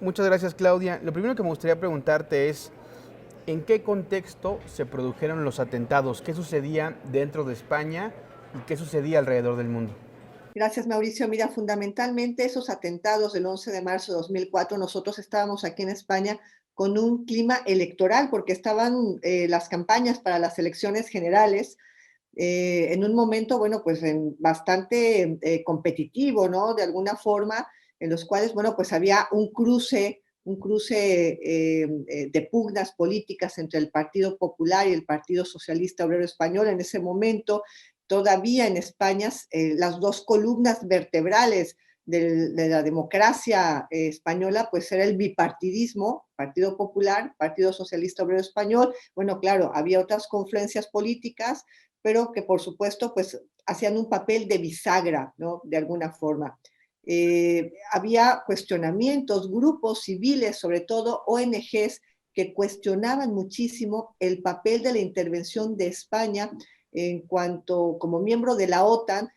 Muchas gracias, Claudia. Lo primero que me gustaría preguntarte es, ¿en qué contexto se produjeron los atentados? ¿Qué sucedía dentro de España y qué sucedía alrededor del mundo? Gracias, Mauricio. Mira, fundamentalmente esos atentados del 11 de marzo de 2004, nosotros estábamos aquí en España con un clima electoral, porque estaban las campañas para las elecciones generales en un momento, bueno, pues bastante competitivo, ¿no? De alguna forma, en los cuales, bueno, pues había un cruce de pugnas políticas entre el Partido Popular y el Partido Socialista Obrero Español. En ese momento, todavía en España, las dos columnas vertebrales de la democracia española, pues era el bipartidismo, Partido Popular, Partido Socialista Obrero Español. Bueno, claro, había otras confluencias políticas, pero que por supuesto pues hacían un papel de bisagra, ¿no? De alguna forma. Había cuestionamientos, grupos civiles, sobre todo ONGs, que cuestionaban muchísimo el papel de la intervención de España en cuanto, como miembro de la OTAN,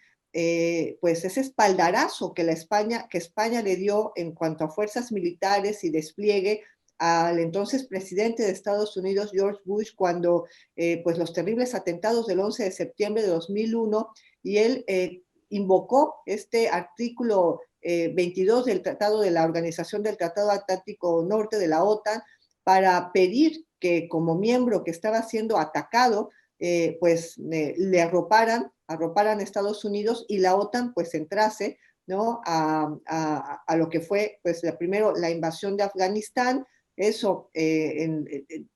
pues ese espaldarazo que España le dio en cuanto a fuerzas militares y despliegue al entonces presidente de Estados Unidos, George Bush, cuando pues los terribles atentados del 11 de septiembre de 2001, y él invocó este artículo 22 del Tratado de la Organización del Tratado Atlántico Norte de la OTAN para pedir que como miembro que estaba siendo atacado, pues le arroparan a Estados Unidos y la OTAN pues entrase, ¿no? A lo que fue pues primero la invasión de Afganistán, eso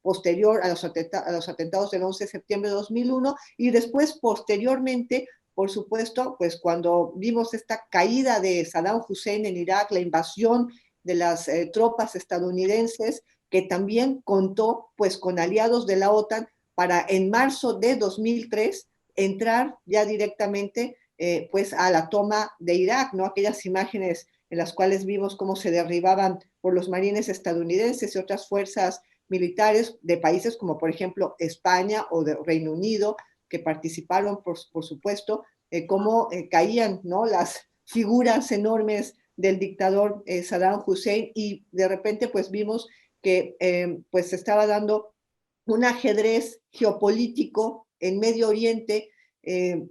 posterior a los atentados del 11 de septiembre de 2001, y después posteriormente, por supuesto, pues cuando vimos esta caída de Saddam Hussein en Irak, la invasión de las tropas estadounidenses, que también contó pues con aliados de la OTAN para en marzo de 2003 entrar ya directamente pues a la toma de Irak, ¿no? Aquellas imágenes en las cuales vimos cómo se derribaban por los marines estadounidenses y otras fuerzas militares de países como por ejemplo España o de Reino Unido, que participaron por supuesto, cómo caían, ¿no? Las figuras enormes del dictador Saddam Hussein, y de repente pues vimos que pues se estaba dando un ajedrez geopolítico en Medio Oriente eh,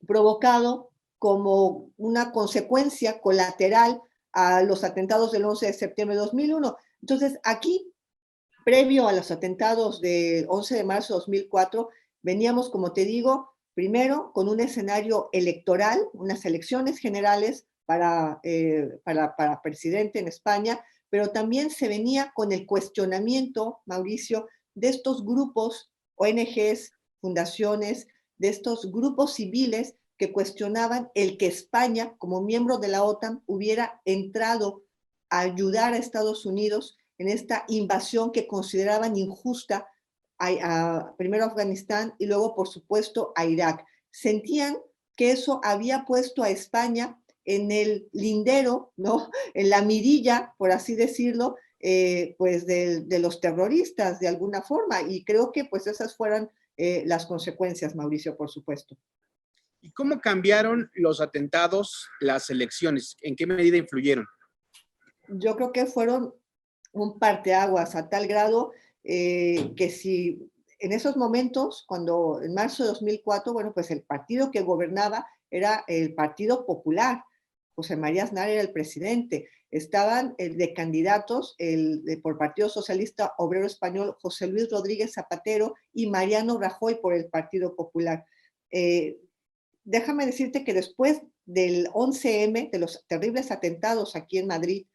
provocado como una consecuencia colateral a los atentados del 11 de septiembre de 2001. Entonces, aquí, previo a los atentados del 11 de marzo de 2004, veníamos, como te digo, primero con un escenario electoral, unas elecciones generales para presidente en España, pero también se venía con el cuestionamiento, Mauricio, de estos grupos, ONGs, fundaciones, de estos grupos civiles que cuestionaban el que España, como miembro de la OTAN, hubiera entrado a ayudar a Estados Unidos en esta invasión que consideraban injusta primero a Afganistán y luego, por supuesto, a Irak. Sentían que eso había puesto a España en el lindero, ¿no? En la mirilla, por así decirlo, pues de los terroristas de alguna forma. Y creo que pues esas fueron las consecuencias, Mauricio, por supuesto. ¿Y cómo cambiaron los atentados las elecciones? ¿En qué medida influyeron? Yo creo que fueron un parteaguas a tal grado que si en esos momentos, cuando en marzo de 2004, bueno, pues el partido que gobernaba era el Partido Popular. José María Aznar era el presidente. Estaban de candidatos por Partido Socialista Obrero Español José Luis Rodríguez Zapatero y Mariano Rajoy por el Partido Popular. Eh, Déjame decirte que después del 11M, de los terribles atentados aquí en Madrid,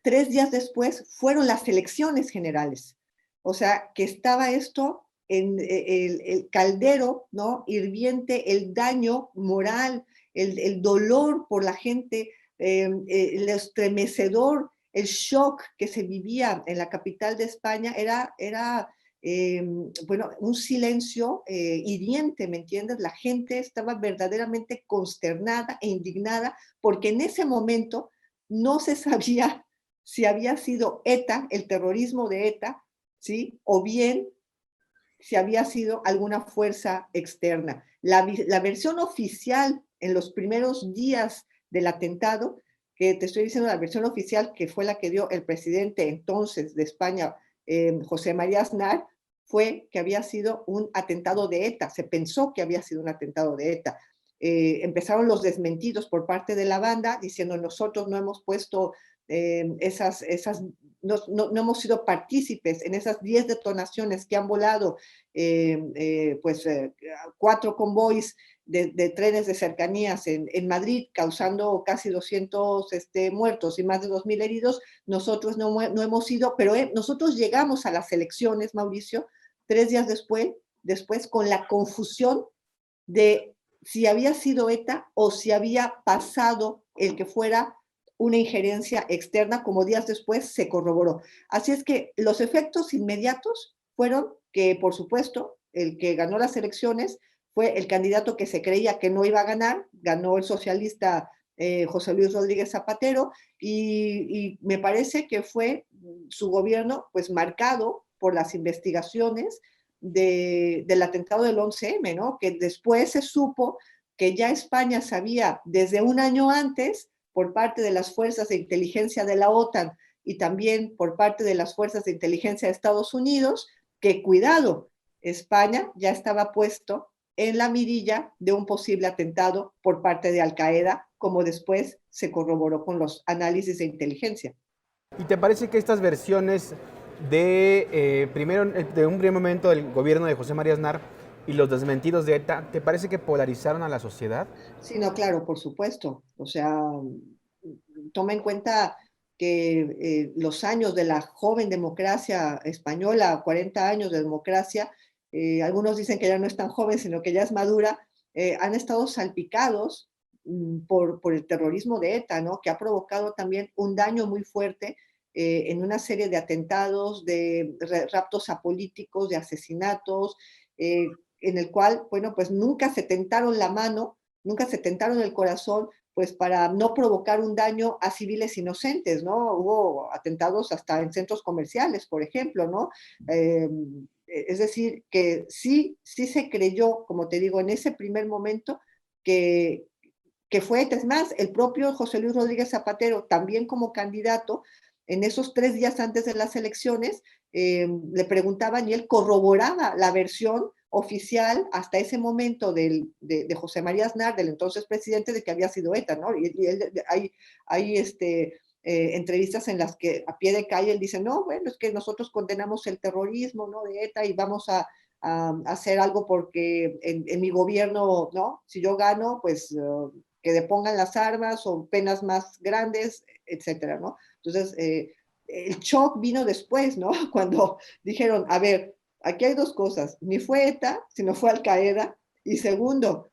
3 días después fueron las elecciones generales. O sea, que estaba esto en el caldero, ¿no? Hirviente, el daño moral, el dolor por la gente, el estremecedor, el shock que se vivía en la capital de España era bueno, un silencio hiriente, ¿me entiendes? La gente estaba verdaderamente consternada e indignada porque en ese momento no se sabía si había sido ETA, el terrorismo de ETA, ¿sí? O bien si había sido alguna fuerza externa. La versión oficial en los primeros días del atentado que te estoy diciendo la versión oficial, que fue la que dio el presidente entonces de España, José María Aznar, fue que había sido un atentado de ETA, se pensó que había sido un atentado de ETA. Empezaron los desmentidos por parte de la banda diciendo nosotros no hemos puesto no hemos sido partícipes en esas 10 detonaciones que han volado pues 4 convoys de trenes de cercanías en Madrid, causando casi 200 muertos y más de 2.000 heridos. Nosotros no hemos ido, pero nosotros llegamos a las elecciones, Mauricio, 3 días después con la confusión de si había sido ETA o si había pasado el que fuera una injerencia externa, como días después se corroboró. Así es que los efectos inmediatos fueron que, por supuesto, el que ganó las elecciones fue el candidato que se creía que no iba a ganar, ganó el socialista José Luis Rodríguez Zapatero, y me parece que fue su gobierno pues marcado por las investigaciones del atentado del 11M, ¿no? Que después se supo que ya España sabía desde un año antes, por parte de las fuerzas de inteligencia de la OTAN y también por parte de las fuerzas de inteligencia de Estados Unidos, que cuidado, España ya estaba puesto en la mirilla de un posible atentado por parte de Al Qaeda, como después se corroboró con los análisis de inteligencia. ¿Y te parece que estas versiones primero, de un primer momento del gobierno de José María Aznar y los desmentidos de ETA, ¿te parece que polarizaron a la sociedad? Sí, no, claro, por supuesto. O sea, toma en cuenta que los años de la joven democracia española, 40 años de democracia, algunos dicen que ya no es tan joven, sino que ya es madura, han estado salpicados por el terrorismo de ETA, ¿no? Que ha provocado también un daño muy fuerte en una serie de atentados, de raptos a políticos, de asesinatos, en el cual, bueno, pues nunca se tentaron la mano, nunca se tentaron el corazón, pues para no provocar un daño a civiles inocentes, ¿no? Hubo atentados hasta en centros comerciales, por ejemplo, ¿no? Es decir, que sí se creyó, como te digo, en ese primer momento que, que fue, es más, el propio José Luis Rodríguez Zapatero, también como candidato, en esos 3 días antes de las elecciones, le preguntaban y él corroboraba la versión oficial hasta ese momento de José María Aznar, del entonces presidente, de que había sido ETA, ¿no? Y él, hay entrevistas en las que a pie de calle él dice, no, bueno, es que nosotros condenamos el terrorismo, ¿no? De ETA y vamos a hacer algo porque en mi gobierno, ¿no? Si yo gano, pues que depongan las armas o penas más grandes, etcétera, ¿no? Entonces, el shock vino después, ¿no? Cuando dijeron, a ver, aquí hay 2 cosas, ni fue ETA, sino fue Al Qaeda, y segundo,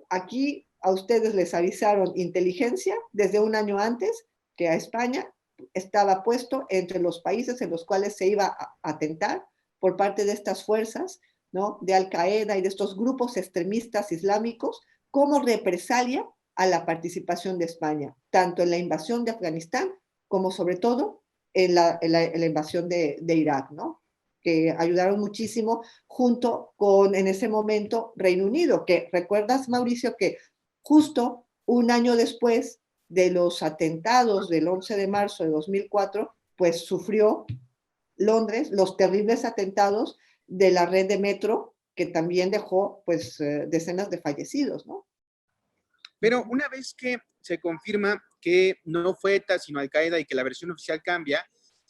aquí a ustedes les avisaron inteligencia desde un año antes que a España estaba puesto entre los países en los cuales se iba a atentar por parte de estas fuerzas, ¿no? De Al Qaeda y de estos grupos extremistas islámicos como represalia a la participación de España, tanto en la invasión de Afganistán como sobre todo en la invasión de Irak, ¿no? Que ayudaron muchísimo junto con, en ese momento, Reino Unido, que recuerdas, Mauricio, que justo un año después de los atentados del 11 de marzo de 2004, pues sufrió Londres los terribles atentados de la red de metro, que también dejó pues decenas de fallecidos, ¿no? Pero una vez que se confirma que no fue ETA, sino Al Qaeda y que la versión oficial cambia,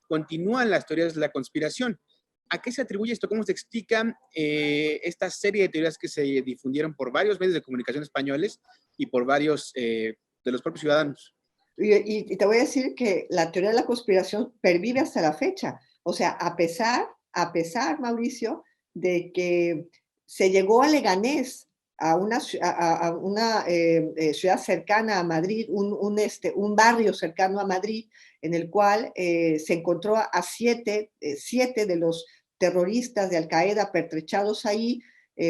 continúan las teorías de la conspiración. ¿A qué se atribuye esto? ¿Cómo se explica esta serie de teorías que se difundieron por varios medios de comunicación españoles y por varios de los propios ciudadanos? Y te voy a decir que la teoría de la conspiración pervive hasta la fecha. O sea, a pesar, Mauricio, de que se llegó a Leganés, a una ciudad cercana a Madrid, un barrio cercano a Madrid, en el cual se encontró a 7 de los terroristas de Al Qaeda pertrechados ahí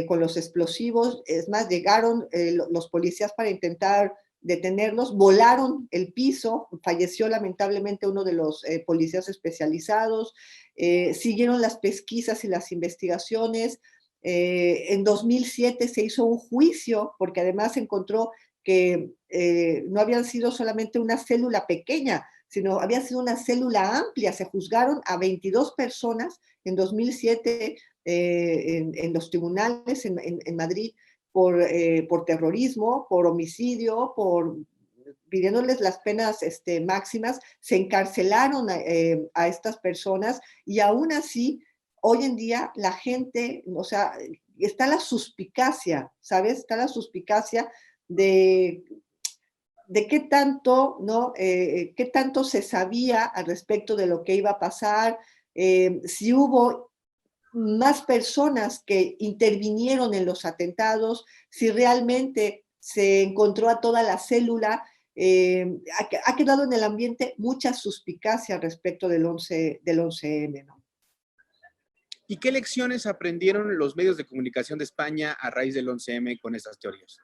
con los explosivos. Es más, llegaron los policías para intentar detenerlos, volaron el piso, falleció lamentablemente uno de los policías especializados, siguieron las pesquisas y las investigaciones. En 2007 se hizo un juicio porque además se encontró que no habían sido solamente una célula pequeña, sino había sido una célula amplia. Se juzgaron a 22 personas en 2007 en los tribunales en Madrid por terrorismo, por homicidio, pidiéndoles las penas máximas. Se encarcelaron a estas personas y aún así, hoy en día la gente, o sea, está la suspicacia, ¿sabes? Está la suspicacia de qué tanto, ¿no? Qué tanto se sabía al respecto de lo que iba a pasar, si hubo más personas que intervinieron en los atentados, si realmente se encontró a toda la célula. Ha quedado en el ambiente mucha suspicacia respecto del 11M, ¿no? ¿Y qué lecciones aprendieron los medios de comunicación de España a raíz del 11M con estas teorías?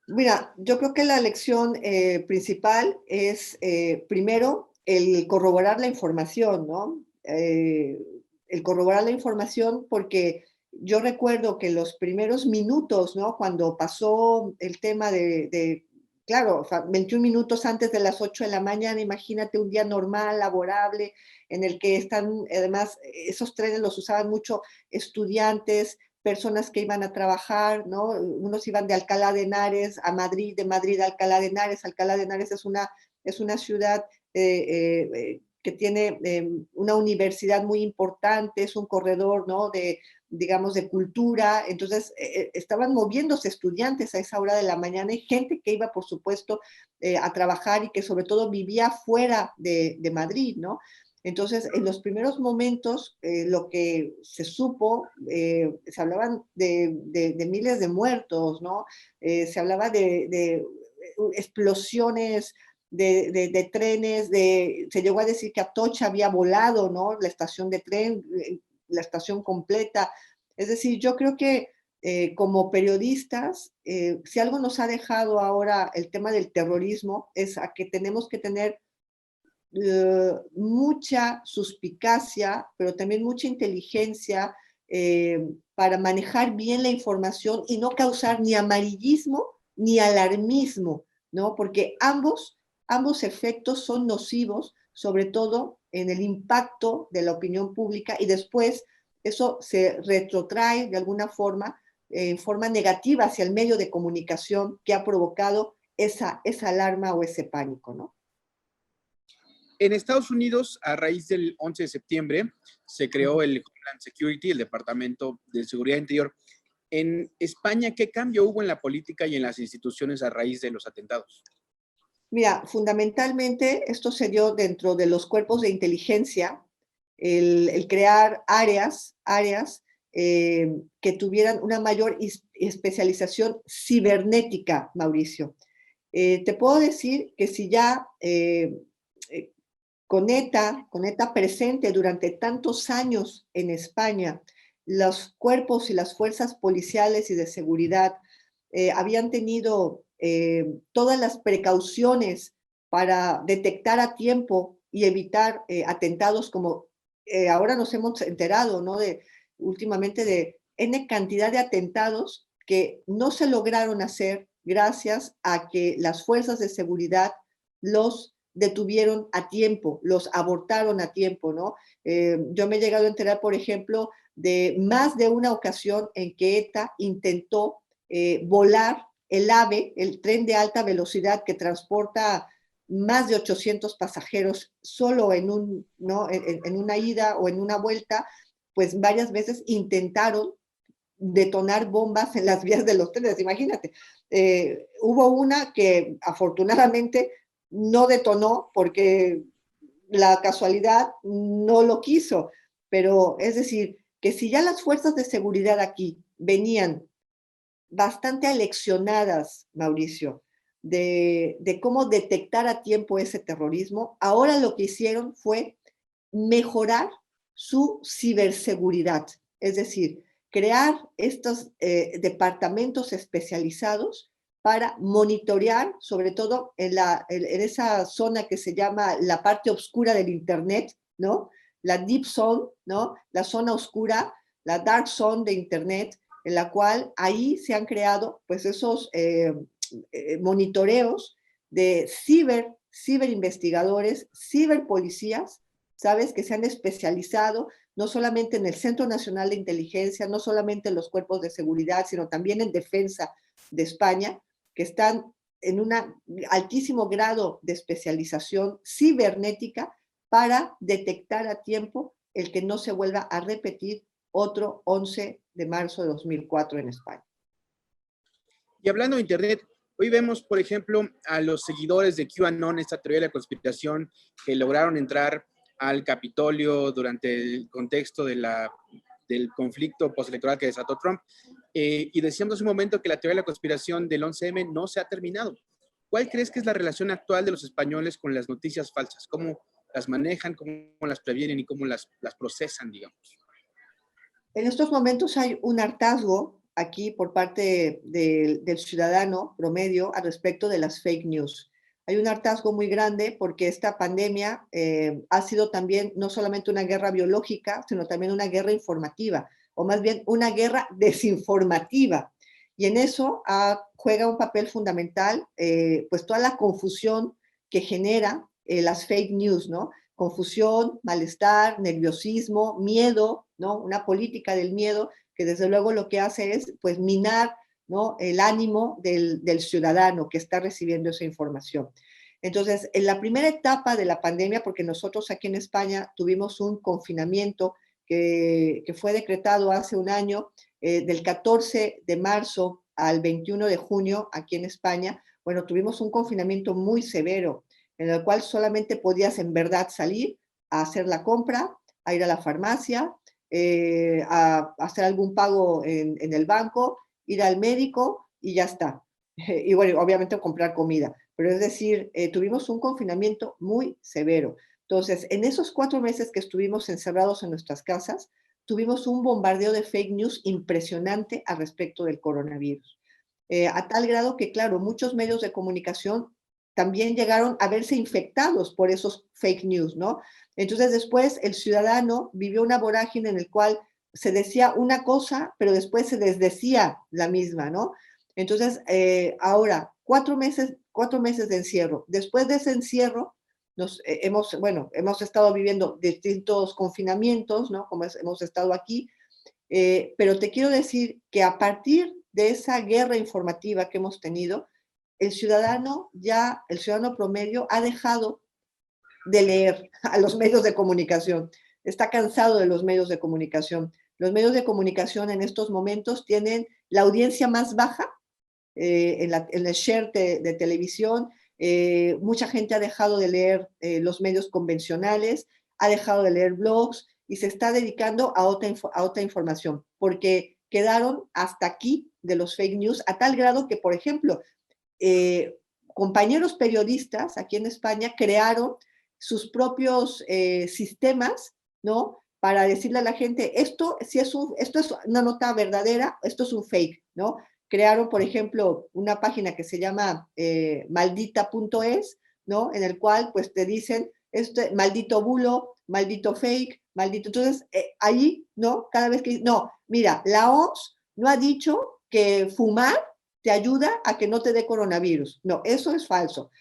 Mira, yo creo que la lección principal es, primero, el corroborar la información, ¿no? El corroborar la información, porque yo recuerdo que los primeros minutos, ¿no? Cuando pasó el tema claro, 21 minutos antes de las 8 de la mañana, imagínate un día normal, laborable, en el que están, además, esos trenes los usaban mucho estudiantes, personas que iban a trabajar, ¿no? Unos iban de Alcalá de Henares a Madrid, de Madrid a Alcalá de Henares. Alcalá de Henares es una ciudad que tiene una universidad muy importante, es un corredor, ¿no? Digamos, de cultura. Entonces, estaban moviéndose estudiantes a esa hora de la mañana y gente que iba, por supuesto, a trabajar y que sobre todo vivía fuera de Madrid, ¿no? Entonces, en los primeros momentos, lo que se supo, se hablaban de miles de muertos, ¿no? Se hablaba de explosiones de trenes, se llegó a decir que Atocha había volado, ¿no? La estación de tren, la estación completa. Es decir, yo creo que como periodistas, si algo nos ha dejado ahora el tema del terrorismo, es a que tenemos que tener mucha suspicacia, pero también mucha inteligencia para manejar bien la información y no causar ni amarillismo ni alarmismo, ¿no? Porque ambos efectos son nocivos, sobre todo en el impacto de la opinión pública, y después eso se retrotrae de alguna forma, en forma negativa hacia el medio de comunicación que ha provocado esa alarma o ese pánico, ¿no? En Estados Unidos, a raíz del 11 de septiembre, se creó el Homeland Security, el Departamento de Seguridad Interior. En España, ¿qué cambio hubo en la política y en las instituciones a raíz de los atentados? Mira, fundamentalmente esto se dio dentro de los cuerpos de inteligencia, el crear áreas que tuvieran una mayor especialización cibernética, Mauricio. Te puedo decir que si ya con ETA presente durante tantos años en España, los cuerpos y las fuerzas policiales y de seguridad habían tenido todas las precauciones para detectar a tiempo y evitar atentados como ahora nos hemos enterado, ¿no? Últimamente de N cantidad de atentados que no se lograron hacer gracias a que las fuerzas de seguridad los detuvieron a tiempo, los abortaron a tiempo, ¿no? Yo me he llegado a enterar, por ejemplo, de más de una ocasión en que ETA intentó volar el AVE, el tren de alta velocidad que transporta más de 800 pasajeros solo ¿no? en una ida o en una vuelta, pues varias veces intentaron detonar bombas en las vías de los trenes, imagínate. Hubo una que afortunadamente no detonó porque la casualidad no lo quiso, pero es decir, que si ya las fuerzas de seguridad aquí venían bastante aleccionadas, Mauricio, de cómo detectar a tiempo ese terrorismo, ahora lo que hicieron fue mejorar su ciberseguridad, es decir, crear estos departamentos especializados para monitorear, sobre todo en esa zona que se llama la parte oscura del Internet, ¿no? La deep zone, ¿no? La zona oscura, la dark zone de Internet, en la cual ahí se han creado pues esos monitoreos de ciberinvestigadores, ciberpolicías, ¿sabes? Que se han especializado no solamente en el Centro Nacional de Inteligencia, no solamente en los cuerpos de seguridad, sino también en defensa de España, que están en un altísimo grado de especialización cibernética para detectar a tiempo el que no se vuelva a repetir otro 11 de marzo de 2004 en España. Y hablando de Internet, hoy vemos, por ejemplo, a los seguidores de QAnon, esta teoría de la conspiración, que lograron entrar al Capitolio durante el contexto del conflicto postelectoral que desató Trump. Y decíamos hace un momento que la teoría de la conspiración del 11M no se ha terminado. ¿Cuál crees que es la relación actual de los españoles con las noticias falsas? ¿Cómo las manejan, cómo las previenen y cómo las procesan, digamos? En estos momentos hay un hartazgo aquí por parte del ciudadano promedio al respecto de las fake news. Hay un hartazgo muy grande porque esta pandemia ha sido también no solamente una guerra biológica, sino también una guerra informativa, o más bien una guerra desinformativa. Y en eso juega un papel fundamental, pues toda la confusión que genera las fake news, ¿no? Confusión, malestar, nerviosismo, miedo, ¿no? Una política del miedo que desde luego lo que hace es pues minar, ¿no? El ánimo del ciudadano que está recibiendo esa información. Entonces, en la primera etapa de la pandemia, porque nosotros aquí en España tuvimos un confinamiento que fue decretado hace un año, del 14 de marzo al 21 de junio aquí en España, bueno, tuvimos un confinamiento muy severo, en el cual solamente podías en verdad salir a hacer la compra, a ir a la farmacia, a hacer algún pago en el banco, ir al médico y ya está. Y bueno, obviamente comprar comida. Pero es decir, tuvimos un confinamiento muy severo. Entonces, en esos 4 meses que estuvimos encerrados en nuestras casas, tuvimos un bombardeo de fake news impresionante al respecto del coronavirus. A tal grado que, claro, muchos medios de comunicación también llegaron a verse infectados por esos fake news, ¿no? Entonces después el ciudadano vivió una vorágine en el cual se decía una cosa, pero después se desdecía la misma, ¿no? Entonces, ahora, 4 meses de encierro. Después de ese encierro, hemos estado viviendo distintos confinamientos, ¿no? Como hemos estado aquí, pero te quiero decir que a partir de esa guerra informativa que hemos tenido, el ciudadano promedio ha dejado de leer a los medios de comunicación, está cansado de los medios de comunicación. Los medios de comunicación en estos momentos tienen la audiencia más baja en el share de televisión. Mucha gente ha dejado de leer los medios convencionales, ha dejado de leer blogs y se está dedicando a otra información, porque quedaron hasta aquí de los fake news, a tal grado que, por ejemplo, compañeros periodistas aquí en España crearon sus propios sistemas, ¿no? Para decirle a la gente, esto es una nota verdadera, esto es un fake, ¿no? Crearon, por ejemplo, una página que se llama maldita.es, ¿no? En el cual, pues, te dicen, maldito bulo, maldito fake, maldito. Entonces, ahí, ¿no? Cada vez que, no, mira, la OMS no ha dicho que fumar te ayuda a que no te dé coronavirus. No, eso es falso.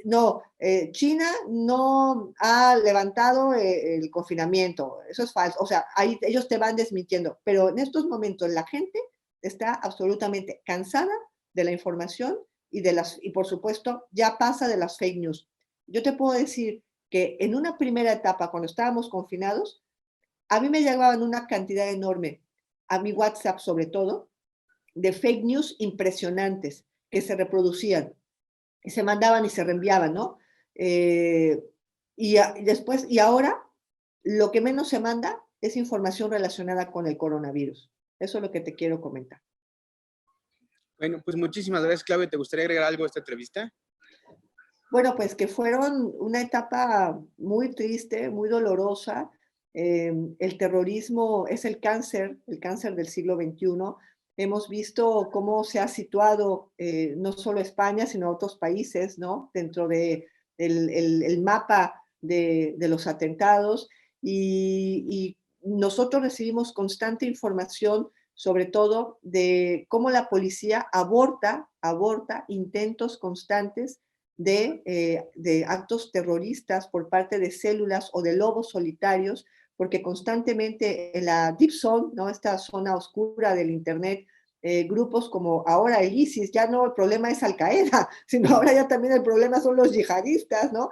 No, China no ha levantado el confinamiento. Eso es falso. O sea, ahí ellos te van desmintiendo. Pero en estos momentos la gente está absolutamente cansada de la información y por supuesto, ya pasa de las fake news. Yo te puedo decir que en una primera etapa, cuando estábamos confinados, a mí me llegaban una cantidad enorme, a mi WhatsApp sobre todo, de fake news impresionantes que se reproducían y se mandaban y se reenviaban, ¿no? Y ahora lo que menos se manda es información relacionada con el coronavirus. Eso es lo que te quiero comentar. Bueno, pues muchísimas gracias, Claudia. ¿Te gustaría agregar algo a esta entrevista? Bueno, pues que fueron una etapa muy triste, muy dolorosa. El terrorismo es el cáncer del siglo XXI. Hemos visto cómo se ha situado no solo España, sino otros países, ¿no? Dentro de el mapa de los atentados. Y nosotros recibimos constante información sobre todo de cómo la policía aborta intentos constantes de actos terroristas por parte de células o de lobos solitarios, porque constantemente en la Deep Zone, ¿no? Esta zona oscura del Internet, grupos como ahora el ISIS, ya no el problema es Al Qaeda, sino ahora ya también el problema son los yihadistas, ¿no?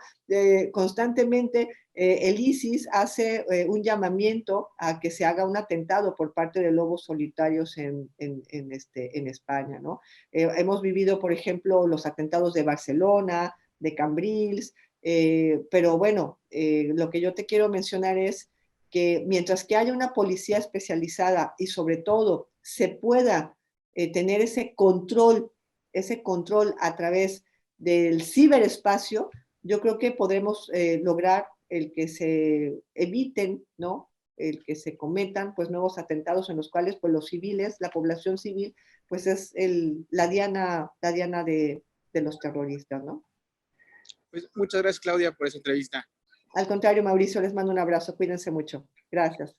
Constantemente el ISIS hace un llamamiento a que se haga un atentado por parte de lobos solitarios en España, ¿no? Hemos vivido, por ejemplo, los atentados de Barcelona, de Cambrils, pero bueno, lo que yo te quiero mencionar es que mientras que haya una policía especializada y sobre todo se pueda tener ese control a través del ciberespacio, yo creo que podremos lograr el que se eviten, ¿no? El que se cometan pues nuevos atentados en los cuales pues los civiles, la población civil, pues es la diana de los terroristas, ¿no? Pues muchas gracias, Claudia, por esa entrevista. Al contrario, Mauricio, les mando un abrazo, cuídense mucho. Gracias.